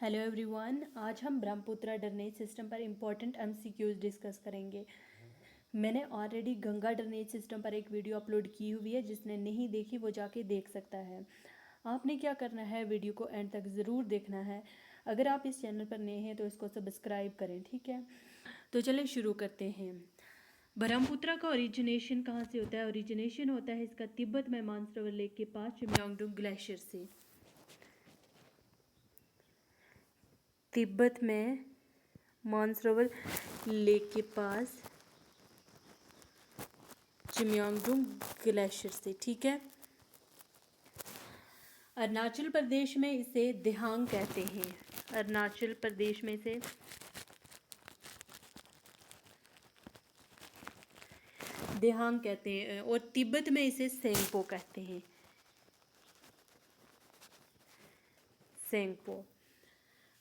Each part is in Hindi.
हेलो एवरीवन, आज हम ब्रह्मपुत्र ड्रेनेज सिस्टम पर इम्पोर्टेंट एमसीक्यूज डिस्कस करेंगे। मैंने ऑलरेडी गंगा ड्रेनेज सिस्टम पर एक वीडियो अपलोड की हुई है, जिसने नहीं देखी वो जाके देख सकता है। आपने क्या करना है, वीडियो को एंड तक ज़रूर देखना है। अगर आप इस चैनल पर नए हैं तो इसको सब्सक्राइब करें, ठीक है। तो चलिए शुरू करते हैं। ब्रह्मपुत्र का ओरिजिनेशन कहाँ से होता है? ओरिजिनेशन होता है इसका तिब्बत में मानसरोवर लेक के पास चिमयांगडुंग ग्लेशियर से। तिब्बत में मानसरोवर लेक के पास चिमयांगडुंग ग्लेशियर से, ठीक है। अरुणाचल प्रदेश में इसे दिहांग कहते हैं। अरुणाचल प्रदेश में इसे दिहांग कहते हैं और तिब्बत में इसे सेंगपो कहते हैं। सेंगपो।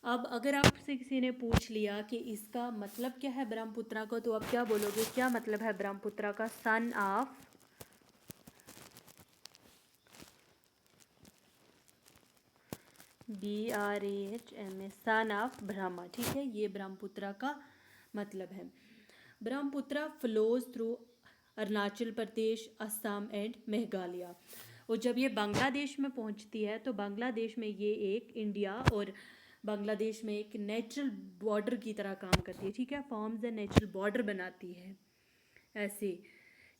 अब अगर आपसे किसी ने पूछ लिया कि इसका मतलब क्या है ब्रह्मपुत्र का, तो आप क्या बोलोगे? क्या मतलब है ब्रह्मपुत्र का? Son of BRAHMA, son of Brahma, ठीक है। ये ब्रह्मपुत्र का मतलब है। Brahmaputra flows through Arunachal Pradesh, Assam and Meghalaya. और जब ये बांग्लादेश में पहुंचती है तो बांग्लादेश में ये एक इंडिया और बांग्लादेश में एक नेचुरल बॉर्डर की तरह काम करती है, ठीक है। फॉर्म्स ए नेचुरल बॉर्डर बनाती है ऐसे।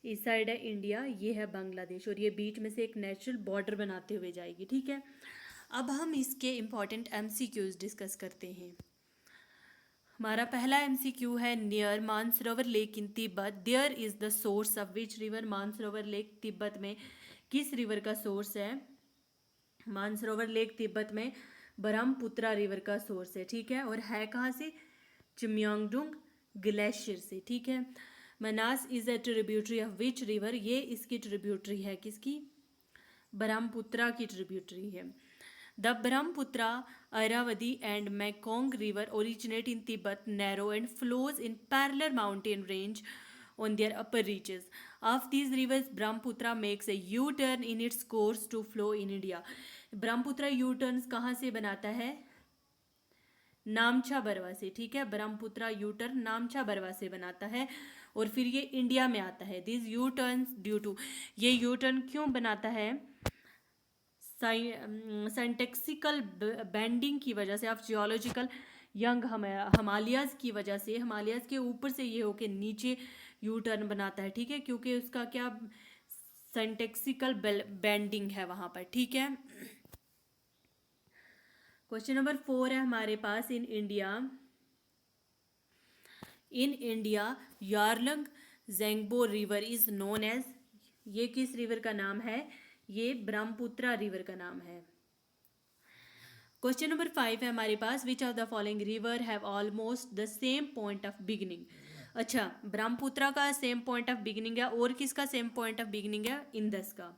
इस साइड है इंडिया, ये है बांग्लादेश, और ये बीच में से एक नेचुरल बॉर्डर बनाते हुए जाएगी, ठीक है। अब हम इसके इम्पॉर्टेंट एमसीक्यूज डिस्कस करते हैं। हमारा पहला एमसीक्यू है, near Mansarovar lake in Tibet there is the source of which river? Mansarovar lake Tibet में किस रिवर का सोर्स है? मानसरोवर लेक तिब्बत में ब्रह्मपुत्र रिवर का सोर्स है, ठीक है। और है कहाँ से? चिमयांगडुंग ग्लेशियर से, ठीक है। Manas is a tributary of which river? ये इसकी ट्रिब्यूटरी है, किसकी? ब्रह्मपुत्र की ट्रिब्यूटरी है। The Brahmaputra, Airavati and Mekong river originate in Tibet, narrow and flows in parallel mountain range on their upper reaches. Of these rivers, Brahmaputra makes a U-turn in its course to flow in India. Brahmaputra U-turns कहाँ से बनाता है? नामचा बरवा से, ठीक है। ब्रह्मपुत्र U-turn नामचा बरवा से बनाता है और फिर ये इंडिया में आता है। दिस U-turns ड्यू टू, ये U-turn क्यों बनाता है? साइंटेक्सिकल बेंडिंग की वजह से, ऑफ जियोलॉजिकल यंग हिमालयाज की वजह से, हिमालयाज के ऊपर से ये होके नीचे यू टर्न बनाता है, ठीक है। क्योंकि उसका क्या साइंटेक्सिकल बेंडिंग है वहाँ पर, ठीक है। क्वेश्चन नंबर 4 है हमारे पास। In India Yarlung Zangbo river is known as, ये किस रिवर का नाम है? ये ब्रह्मपुत्र रिवर का नाम है। क्वेश्चन नंबर 5 है हमारे पास। Which of the following river have almost the same point of beginning? अच्छा, ब्रह्मपुत्र का सेम पॉइंट ऑफ बिगिनिंग है, और किसका सेम पॉइंट ऑफ बिगिनिंग है? इंदस का।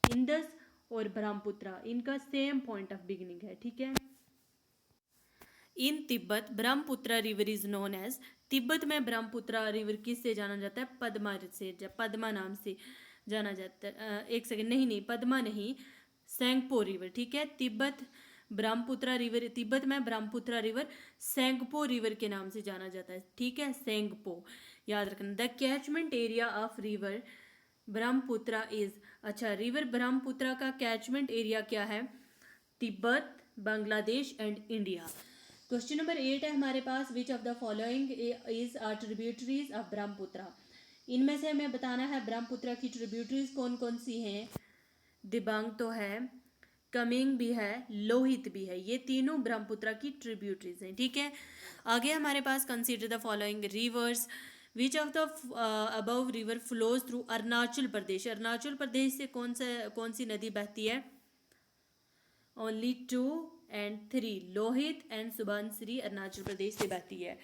इंदस और ब्रह्मपुत्र, इनका सेम पॉइंट ऑफ बिगिनिंग है, ठीक है। In Tibet Brahmaputra river is known as, Tibet में ब्रह्मपुत्र रिवर किससे जाना जाता है? पद्मा से, पद्मा नाम से जाना जाता है। एक सेकेंड, नहीं पद्मा नहीं, सेंगपो रिवर, ठीक है। तिब्बत ब्रह्मपुत्र रिवर, तिब्बत में ब्रह्मपुत्र रिवर सेंगपो रिवर के नाम से जाना जाता है, ठीक है। सेंगपो याद रखना। The catchment area of river Brahmaputra is, अच्छा, रिवर ब्रह्मपुत्र का कैचमेंट एरिया क्या है? Tibet, Bangladesh and India. Question number 8 है हमारे पास। Which of the following is are tributaries of Brahmaputra? इनमें से हमें बताना है ब्रह्मपुत्र की ट्रिब्यूटरीज कौन कौन सी हैं। दिबांग तो है, कमिंग भी है, लोहित भी है, ये तीनों ब्रह्मपुत्र की ट्रिब्यूटरीज हैं, ठीक है। आगे हमारे पास consider the following rivers. Which of the above river flows through Arunachal Pradesh? Arunachal Pradesh से कौन सी नदी बहती है? Only 2 and 3, Lohit and Subansiri Arunachal Pradesh से बहती है।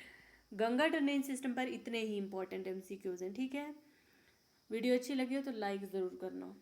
गंगा ड्रेनेज सिस्टम पर इतने ही इंपॉर्टेंट एमसीक्यूज हैं, ठीक है। वीडियो अच्छी लगी हो तो लाइक ज़रूर करना।